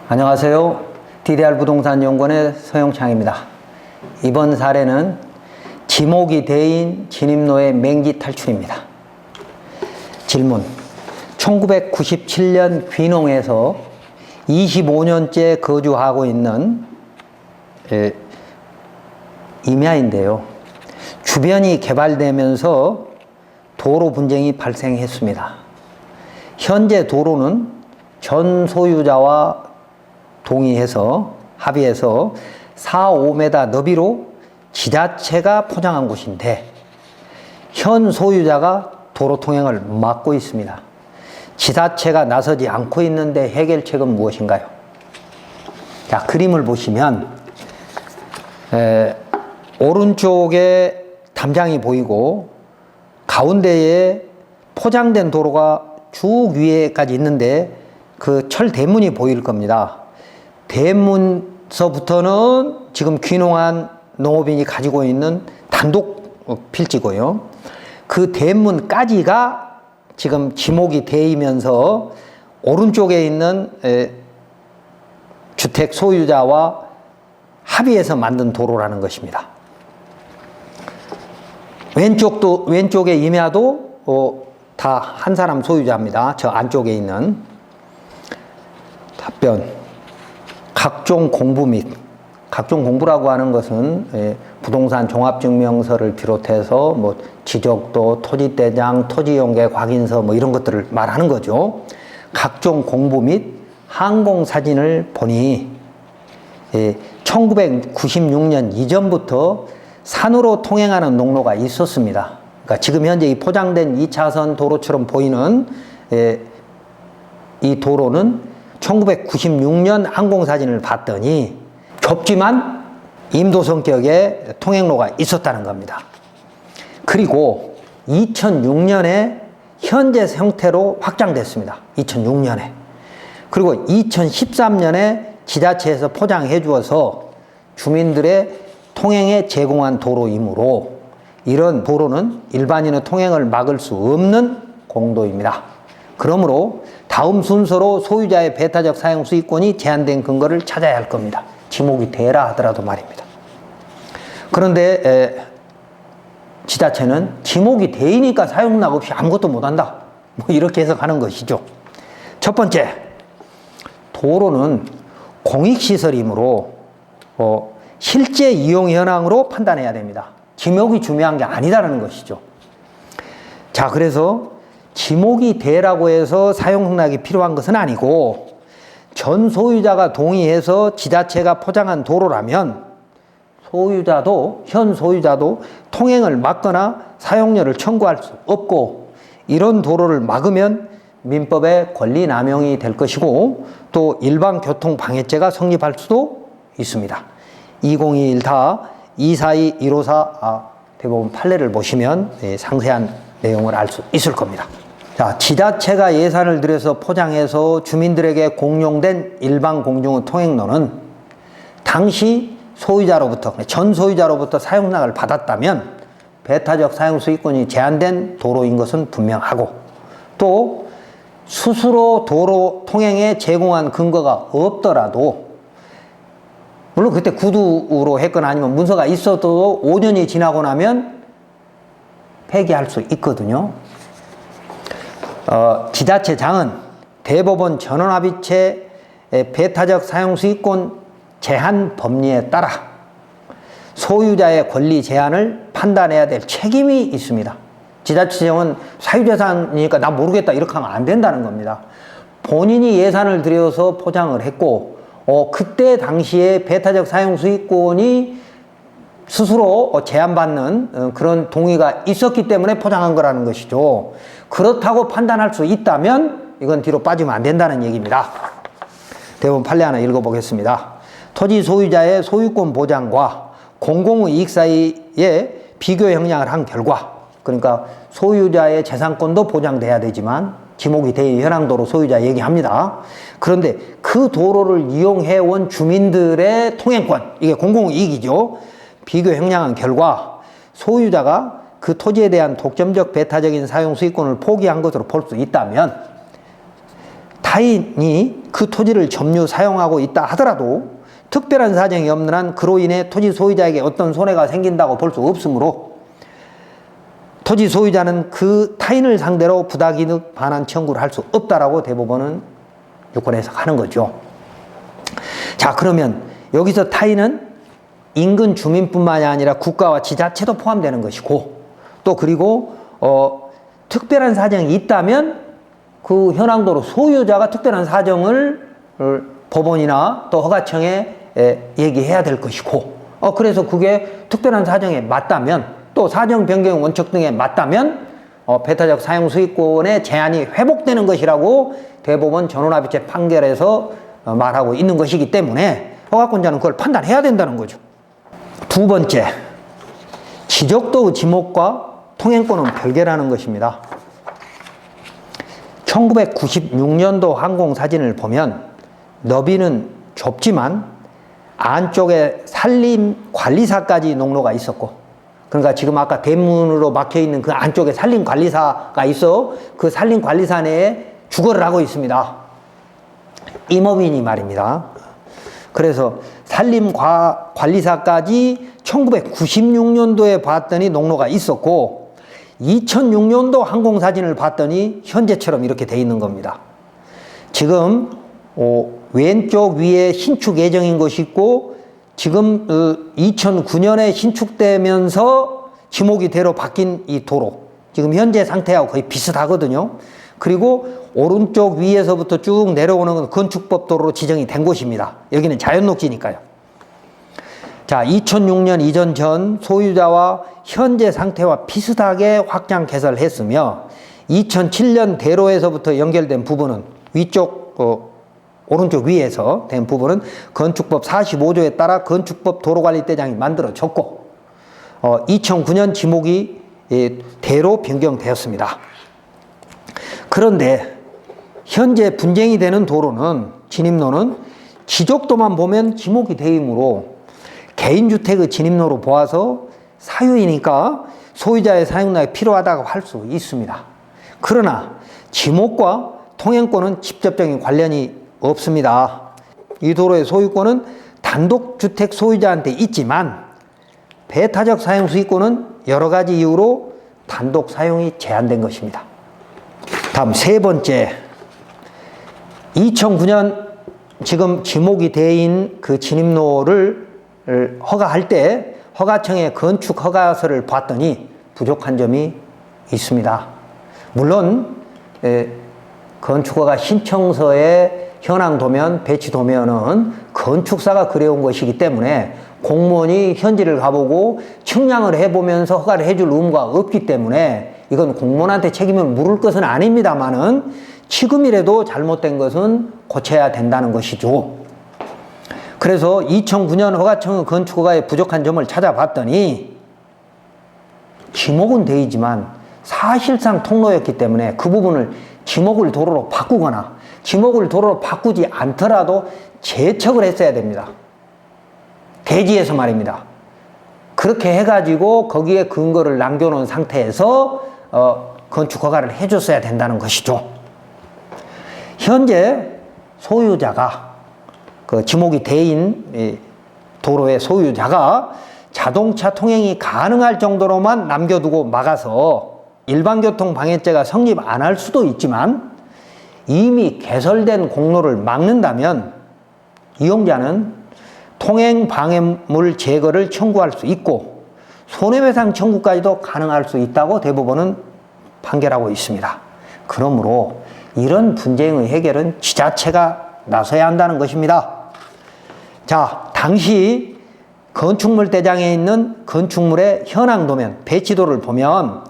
안녕하세요. DDR부동산연구원의 서영창입니다. 이번 사례는 지목이 대인 진입로의 맹지 탈출입니다. 질문: 1997년 귀농에서 25년째 거주하고 있는 임야인데요. 주변이 개발되면서 도로 분쟁이 발생했습니다. 현재 도로는 전 소유자와 동의해서 합의해서 4-5m 너비로 지자체가 포장한 곳인데 현 소유자가 도로 통행을 막고 있습니다. 지자체가 나서지 않고 있는데 해결책은 무엇인가요? 자, 그림을 보시면 오른쪽에 담장이 보이고 가운데에 포장된 도로가 쭉 위에까지 있는데 그 철 대문이 보일 겁니다. 대문서부터는 지금 귀농한 농업인이 가지고 있는 단독 필지고요. 그 대문까지가 지금 지목이 대이면서 오른쪽에 있는 주택 소유자와 합의해서 만든 도로라는 것입니다. 왼쪽에 임야도 다 한 사람 소유자입니다. 저 안쪽에 있는. 답변: 각종 공부 및, 각종 공부라고 하는 것은 부동산 종합증명서를 비롯해서 뭐 지적도, 토지대장, 토지용계 확인서 뭐 이런 것들을 말하는 거죠. 각종 공부 및 항공사진을 보니 1996년 이전부터 산으로 통행하는 농로가 있었습니다. 그러니까 지금 현재 이 포장된 2차선 도로처럼 보이는 이 도로는 1996년 항공사진을 봤더니 좁지만 임도 성격의 통행로가 있었다는 겁니다. 그리고 2006년에 현재 형태로 확장됐습니다. 2006년에. 그리고 2013년에 지자체에서 포장해 주어서 주민들의 통행에 제공한 도로이므로 이런 도로는 일반인의 통행을 막을 수 없는 공도입니다. 그러므로 다음 순서로 소유자의 배타적 사용 수익권이 제한된 근거를 찾아야 할 겁니다. 지목이 되라 하더라도 말입니다. 그런데 지자체는 지목이 되니까 사용락 없이 아무것도 못한다, 뭐 이렇게 해석하는 것이죠. 첫 번째, 도로는 공익시설이므로 실제 이용 현황으로 판단해야 됩니다. 지목이 중요한 게 아니다라는 것이죠. 자, 그래서 지목이 되라고 해서 사용락이 필요한 것은 아니고 전 소유자가 동의해서 지자체가 포장한 도로라면 현 소유자도 통행을 막거나 사용료를 청구할 수 없고, 이런 도로를 막으면 민법의 권리남용이 될 것이고 또 일반교통방해죄가 성립할 수도 있습니다. 2021타 242 154 대법원 판례를 보시면 상세한 내용을 알 수 있을 겁니다. 자, 지자체가 예산을 들여서 포장해서 주민들에게 공용된 일반 공중의 통행로는 당시 소유자로부터, 전 소유자로부터 사용락을 받았다면 배타적 사용 수익권이 제한된 도로인 것은 분명하고, 또 스스로 도로 통행에 제공한 근거가 없더라도, 물론 그때 구두로 했거나 아니면 문서가 있어도 5년이 지나고 나면 폐기할 수 있거든요. 지자체장은 대법원 전원합의체 배타적 사용수익권 제한 법리에 따라 소유자의 권리 제한을 판단해야 될 책임이 있습니다. 지자체장은 사유재산이니까 나 모르겠다 이렇게 하면 안 된다는 겁니다. 본인이 예산을 들여서 포장을 했고 그때 당시에 배타적 사용수익권이 스스로 제한받는 그런 동의가 있었기 때문에 포장한 거라는 것이죠. 그렇다고 판단할 수 있다면 이건 뒤로 빠지면 안 된다는 얘기입니다. 대법원 판례 하나 읽어보겠습니다. 토지 소유자의 소유권 보장과 공공의 이익 사이에 비교 형량을 한 결과, 그러니까 소유자의 재산권도 보장돼야 되지만 지목이 대의 현황도로 소유자 얘기합니다. 그런데 그 도로를 이용해 온 주민들의 통행권, 이게 공공의 이익이죠. 비교 형량한 결과 소유자가 그 토지에 대한 독점적 배타적인 사용 수익권을 포기한 것으로 볼 수 있다면 타인이 그 토지를 점유 사용하고 있다 하더라도 특별한 사정이 없는 한 그로 인해 토지 소유자에게 어떤 손해가 생긴다고 볼 수 없으므로 토지 소유자는 그 타인을 상대로 부당이득 반환 청구를 할 수 없다라고 대법원은 요건 해석하는 거죠. 자, 그러면 여기서 타인은 인근 주민뿐만이 아니라 국가와 지자체도 포함되는 것이고, 또 그리고 특별한 사정이 있다면 그 현황도로 소유자가 특별한 사정을 법원이나 또 허가청에 얘기해야 될 것이고, 그래서 그게 특별한 사정에 맞다면, 또 사정 변경 원칙 등에 맞다면 배타적 사용 수익권의 제한이 회복되는 것이라고 대법원 전원합의체 판결에서 말하고 있는 것이기 때문에 허가권자는 그걸 판단해야 된다는 거죠. 두 번째, 지적도의 지목과 통행권은 별개라는 것입니다. 1996년도 항공사진을 보면 너비는 좁지만 안쪽에 산림관리사까지 농로가 있었고, 그러니까 지금 아까 대문으로 막혀있는 그 안쪽에 산림관리사가 있어 그 산림관리사 내에 주거를 하고 있습니다. 임업인이 말입니다. 그래서 산림관리사까지 1996년도에 봤더니 농로가 있었고 2006년도 항공사진을 봤더니 현재처럼 이렇게 돼 있는 겁니다. 지금 왼쪽 위에 신축 예정인 것이 있고, 지금 2009년에 신축되면서 지목이대로 바뀐 이 도로, 지금 현재 상태하고 거의 비슷하거든요. 그리고 오른쪽 위에서부터 쭉 내려오는 건 건축법 도로로 지정이 된 곳입니다. 여기는 자연녹지니까요. 자, 2006년 이전 전 소유자와 현재 상태와 비슷하게 확장 개설했으며 2007년 대로에서부터 연결된 부분은 위쪽 오른쪽 위에서 된 부분은 건축법 45조에 따라 건축법 도로관리대장이 만들어졌고 2009년 지목이 대로 변경되었습니다. 그런데 현재 분쟁이 되는 도로는, 진입로는 지적도만 보면 지목이 되므로 개인주택의 진입로로 보아서 사유이니까 소유자의 사용량이 필요하다고 할 수 있습니다. 그러나 지목과 통행권은 직접적인 관련이 없습니다. 이 도로의 소유권은 단독주택 소유자한테 있지만 배타적 사용 수익권은 여러 가지 이유로 단독 사용이 제한된 것입니다. 다음 세 번째, 2009년 지금 지목이 되어있는 그 진입로를 허가할 때 허가청의 건축 허가서를 봤더니 부족한 점이 있습니다. 물론 건축허가 신청서에 현황 도면, 배치 도면은 건축사가 그려온 것이기 때문에 공무원이 현지를 가보고 측량을 해보면서 허가를 해줄 의무가 없기 때문에 이건 공무원한테 책임을 물을 것은 아닙니다만은 지금이라도 잘못된 것은 고쳐야 된다는 것이죠. 그래서 2009년 허가청의 건축허가에 부족한 점을 찾아봤더니 지목은 되지만 사실상 통로였기 때문에 그 부분을 지목을 도로로 바꾸거나 지목을 도로로 바꾸지 않더라도 재척을 했어야 됩니다. 대지에서 말입니다. 그렇게 해가지고 거기에 근거를 남겨놓은 상태에서 건축허가를 해줬어야 된다는 것이죠. 현재 소유자가 그 지목이 대인 도로의 소유자가 자동차 통행이 가능할 정도로만 남겨두고 막아서 일반교통 방해죄가 성립 안 할 수도 있지만 이미 개설된 공로를 막는다면 이용자는 통행 방해물 제거를 청구할 수 있고 손해배상 청구까지도 가능할 수 있다고 대법원은 판결하고 있습니다. 그러므로 이런 분쟁의 해결은 지자체가 나서야 한다는 것입니다. 자, 당시 건축물 대장에 있는 건축물의 현황도면, 배치도를 보면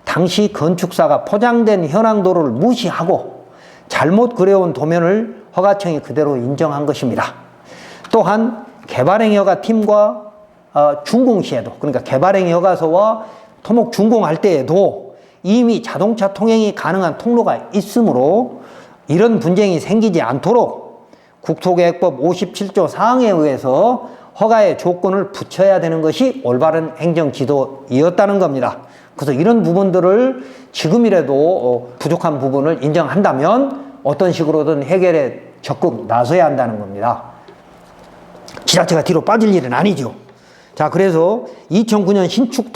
당시 건축사가 포장된 현황도를 무시하고 잘못 그려온 도면을 허가청이 그대로 인정한 것입니다. 또한 개발행위허가 팀과 준공시에도, 그러니까 개발행위 허가서와 토목 준공할 때에도 이미 자동차 통행이 가능한 통로가 있으므로 이런 분쟁이 생기지 않도록 국토계획법 57조 사항에 의해서 허가의 조건을 붙여야 되는 것이 올바른 행정지도이었다는 겁니다. 그래서 이런 부분들을 지금이라도 부족한 부분을 인정한다면 어떤 식으로든 해결에 적극 나서야 한다는 겁니다. 지자체가 뒤로 빠질 일은 아니죠. 자, 그래서 2009년 신축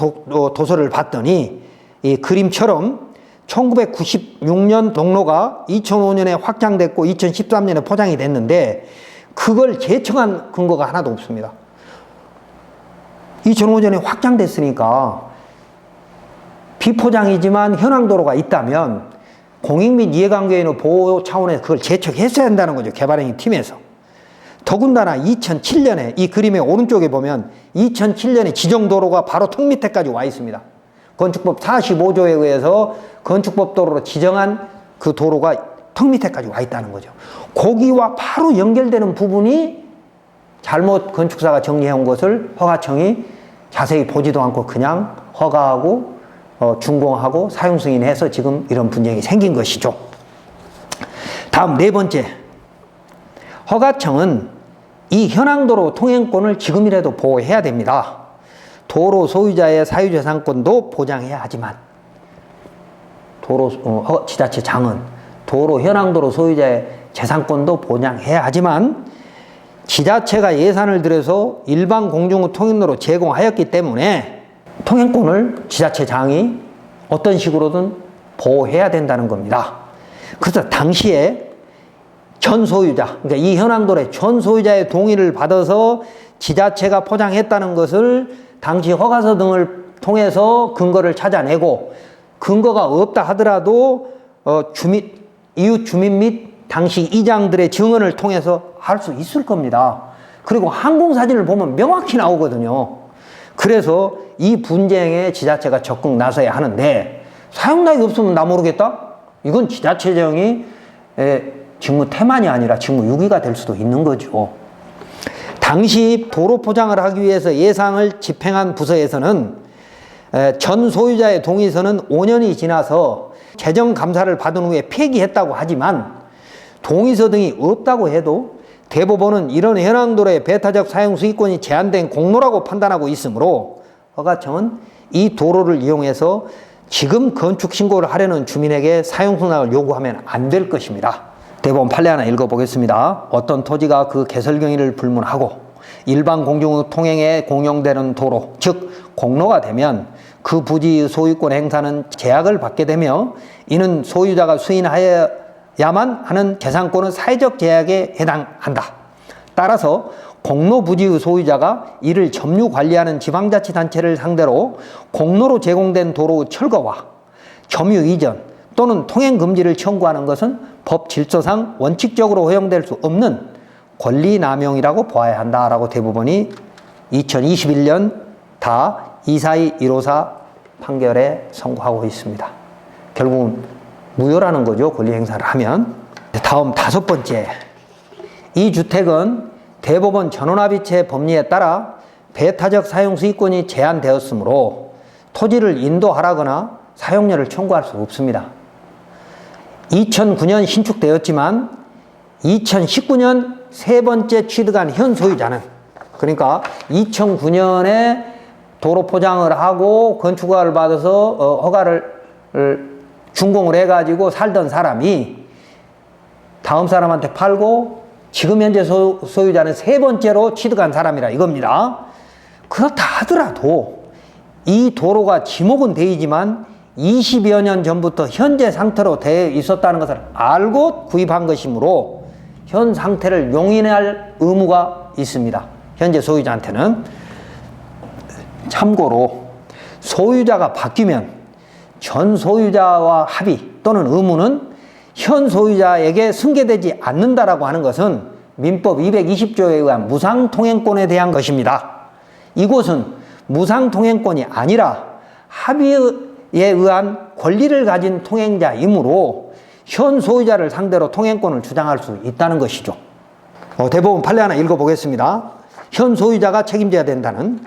도서를 봤더니 이 그림처럼 1996년 동로가 2005년에 확장됐고 2013년에 포장이 됐는데 그걸 재청한 근거가 하나도 없습니다. 2005년에 확장됐으니까 비포장이지만 현황도로가 있다면 공익 및 이해관계인의 보호 차원에서 그걸 재촉했어야 한다는 거죠. 개발행위 팀에서. 더군다나 2007년에 이 그림의 오른쪽에 보면 2007년에 지정도로가 바로 턱 밑에까지 와 있습니다. 건축법 45조에 의해서 건축법 도로로 지정한 그 도로가 턱 밑에까지 와 있다는 거죠. 거기와 바로 연결되는 부분이 잘못 건축사가 정리해온 것을 허가청이 자세히 보지도 않고 그냥 허가하고 준공하고 사용 승인해서 지금 이런 분쟁이 생긴 것이죠. 다음 네 번째, 허가청은 이 현황도로 통행권을 지금이라도 보호해야 됩니다. 도로 소유자의 사유재산권도 보장해야 하지만 지자체장은 도로 현황도로 소유자의 재산권도 보장해야 하지만 지자체가 예산을 들여서 일반 공중 통행로로 제공하였기 때문에 통행권을 지자체장이 어떤 식으로든 보호해야 된다는 겁니다. 그래서 당시에 전 소유자, 그러니까 이 현황도로의 전 소유자의 동의를 받아서 지자체가 포장했다는 것을 당시 허가서 등을 통해서 근거를 찾아내고 근거가 없다 하더라도 이웃 주민 및 당시 이장들의 증언을 통해서 할 수 있을 겁니다. 그리고 항공사진을 보면 명확히 나오거든요. 그래서 이 분쟁에 지자체가 적극 나서야 하는데 사용락이 없으면 나 모르겠다? 이건 지자체장이 직무 태만이 아니라 직무 유기가 될 수도 있는 거죠. 당시 도로 포장을 하기 위해서 예상을 집행한 부서에서는 전 소유자의 동의서는 5년이 지나서 재정감사를 받은 후에 폐기했다고 하지만 동의서 등이 없다고 해도 대법원은 이런 현황도로의 배타적 사용 수익권이 제한된 공로라고 판단하고 있으므로 허가청은 이 도로를 이용해서 지금 건축 신고를 하려는 주민에게 사용 승낙을 요구하면 안 될 것입니다. 대법원 판례 하나 읽어보겠습니다. 어떤 토지가 그 개설 경위를 불문하고 일반 공중 통행에 공용되는 도로, 즉 공로가 되면 그 부지의 소유권 행사는 제약을 받게 되며 이는 소유자가 수인하여야만 하는 재산권은 사회적 제약에 해당한다. 따라서 공로 부지의 소유자가 이를 점유 관리하는 지방자치단체를 상대로 공로로 제공된 도로의 철거와 점유 이전 또는 통행 금지를 청구하는 것은 법 질서상 원칙적으로 허용될 수 없는 권리 남용이라고 보아야 한다라고 대법원이 2021년 다 242-154 판결에 선고하고 있습니다. 결국은 무효라는 거죠. 권리 행사를 하면. 다음 다섯 번째, 이 주택은 대법원 전원합의체 법리에 따라 배타적 사용 수익권이 제한되었으므로 토지를 인도하라거나 사용료를 청구할 수 없습니다. 2009년 신축되었지만 2019년 세 번째 취득한 현 소유자는, 그러니까 2009년에 도로 포장을 하고 건축허가를 받아서 허가를 준공을 해가지고 살던 사람이 다음 사람한테 팔고 지금 현재 소유자는 세 번째로 취득한 사람이라 이겁니다. 그렇다 하더라도 이 도로가 지목은 되지만 20여 년 전부터 현재 상태로 되어 있었다는 것을 알고 구입한 것이므로 현 상태를 용인할 의무가 있습니다. 현재 소유자한테는. 참고로 소유자가 바뀌면 전 소유자와 합의 또는 의무는 현 소유자에게 승계되지 않는다라고 하는 것은 민법 220조에 의한 무상통행권에 대한 것입니다. 이곳은 무상통행권이 아니라 합의에 의한 권리를 가진 통행자이므로 현 소유자를 상대로 통행권을 주장할 수 있다는 것이죠. 대법원 판례 하나 읽어보겠습니다. 현 소유자가 책임져야 된다는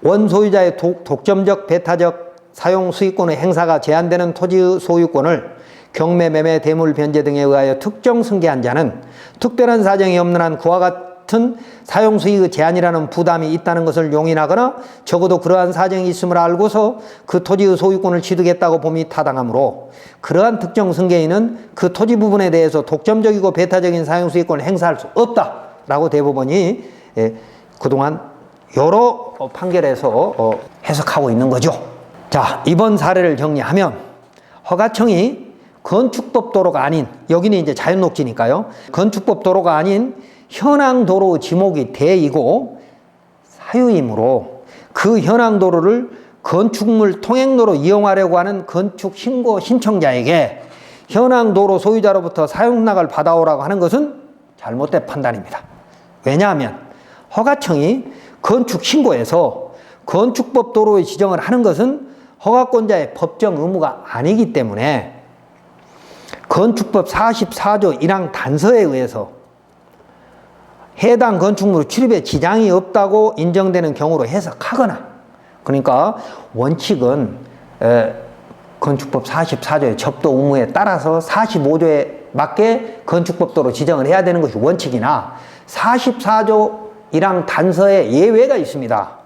원소유자의 독점적 배타적 사용 수익권의 행사가 제한되는 토지의 소유권을 경매, 매매, 대물, 변제 등에 의하여 특정 승계한 자는 특별한 사정이 없는 한 그와 같은 사용수익의 제한이라는 부담이 있다는 것을 용인하거나 적어도 그러한 사정이 있음을 알고서 그 토지의 소유권을 취득했다고 봄이 타당하므로 그러한 특정 승계인은 그 토지 부분에 대해서 독점적이고 배타적인 사용수익권을 행사할 수 없다라고 대법원이 그동안 여러 판결에서 해석하고 있는 거죠. 자, 이번 사례를 정리하면 허가청이 건축법 도로가 아닌, 여기는 이제 자연녹지니까요, 건축법 도로가 아닌 현황 도로 지목이 대이고 사유이므로 그 현황 도로를 건축물 통행로로 이용하려고 하는 건축 신고 신청자에게 현황 도로 소유자로부터 사용락을 받아오라고 하는 것은 잘못된 판단입니다. 왜냐하면 허가청이 건축 신고에서 건축법 도로의 지정을 하는 것은 허가권자의 법정 의무가 아니기 때문에 건축법 44조 1항 단서에 의해서 해당 건축물 출입에 지장이 없다고 인정되는 경우로 해석하거나, 그러니까 원칙은 건축법 44조의 접도 의무에 따라서 45조에 맞게 건축법도로 지정을 해야 되는 것이 원칙이나 44조 1항 단서에 예외가 있습니다.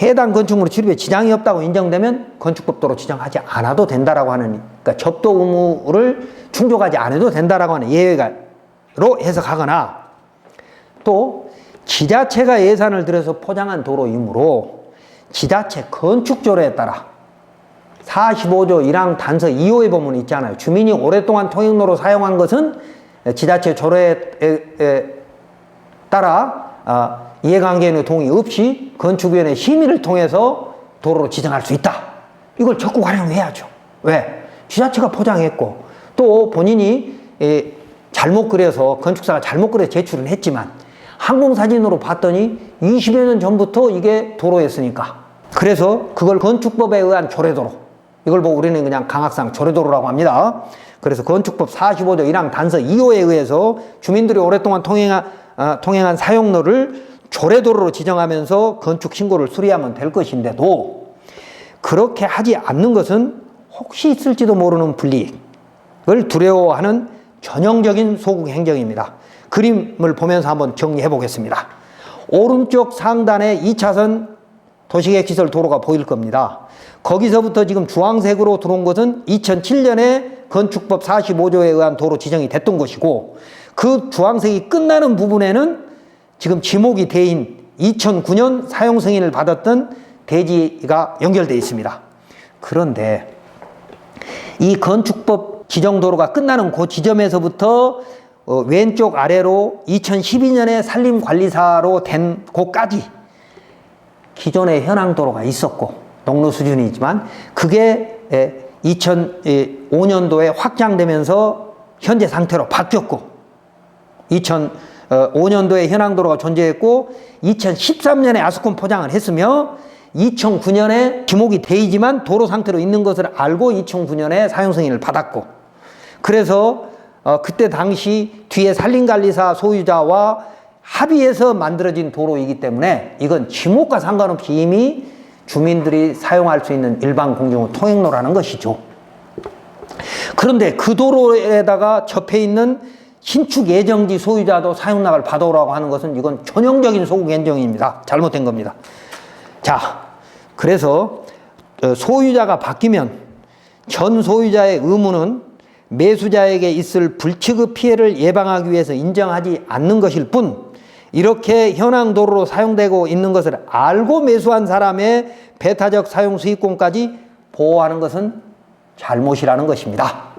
해당 건축물 출입에 지장이 없다고 인정되면 건축법도로 지정하지 않아도 된다라고 하는, 그러니까 접도 의무를 충족하지 않아도 된다라고 하는 예외로 해석하거나, 또 지자체가 예산을 들여서 포장한 도로이므로 지자체 건축조례에 따라 45조 1항 단서 2호의 법문이 있잖아요. 주민이 오랫동안 통행로로 사용한 것은 지자체 조례에 따라 이해관계인의 동의 없이 건축위원회 심의를 통해서 도로로 지정할 수 있다. 이걸 적극 활용해야죠. 왜? 지자체가 포장했고 또 본인이 잘못 그려서, 건축사가 잘못 그려 제출은 했지만 항공사진으로 봤더니 20여 년 전부터 이게 도로였으니까, 그래서 그걸 건축법에 의한 조례도로, 이걸 보고 우리는 그냥 강학상 조례도로라고 합니다. 그래서 건축법 45조 1항 단서 2호에 의해서 주민들이 오랫동안 통행한 사용로를 조례도로로 지정하면서 건축 신고를 수리하면 될 것인데도 그렇게 하지 않는 것은 혹시 있을지도 모르는 불이익을 두려워하는 전형적인 소국 행정입니다. 그림을 보면서 한번 정리해 보겠습니다. 오른쪽 상단에 2차선 도시계획시설 도로가 보일 겁니다. 거기서부터 지금 주황색으로 들어온 것은 2007년에 건축법 45조에 의한 도로 지정이 됐던 것이고, 그 주황색이 끝나는 부분에는 지금 지목이 대인 2009년 사용 승인을 받았던 대지가 연결되어 있습니다. 그런데 이 건축법 지정도로가 끝나는 그 지점에서부터 왼쪽 아래로 2012년에 산림관리사로 된 곳까지 기존의 현황도로가 있었고 농로 수준이지만 그게 2005년도에 확장되면서 현재 상태로 바뀌었고, 2005년도에 현황도로가 존재했고 2013년에 아스콘 포장을 했으며 2009년에 지목이 되지만 도로 상태로 있는 것을 알고 2009년에 사용승인을 받았고, 그래서 그때 당시 뒤에 산림관리사 소유자와 합의해서 만들어진 도로이기 때문에 이건 지목과 상관없이 이미 주민들이 사용할 수 있는 일반 공중 통행로라는 것이죠. 그런데 그 도로에다가 접해 있는 신축 예정지 소유자도 사용락을 받아오라고 하는 것은 이건 전형적인 소국 행정입니다. 잘못된 겁니다. 자, 그래서 소유자가 바뀌면 전 소유자의 의무는 매수자에게 있을 불취급 피해를 예방하기 위해서 인정하지 않는 것일 뿐, 이렇게 현황 도로로 사용되고 있는 것을 알고 매수한 사람의 배타적 사용 수익권까지 보호하는 것은 잘못이라는 것입니다.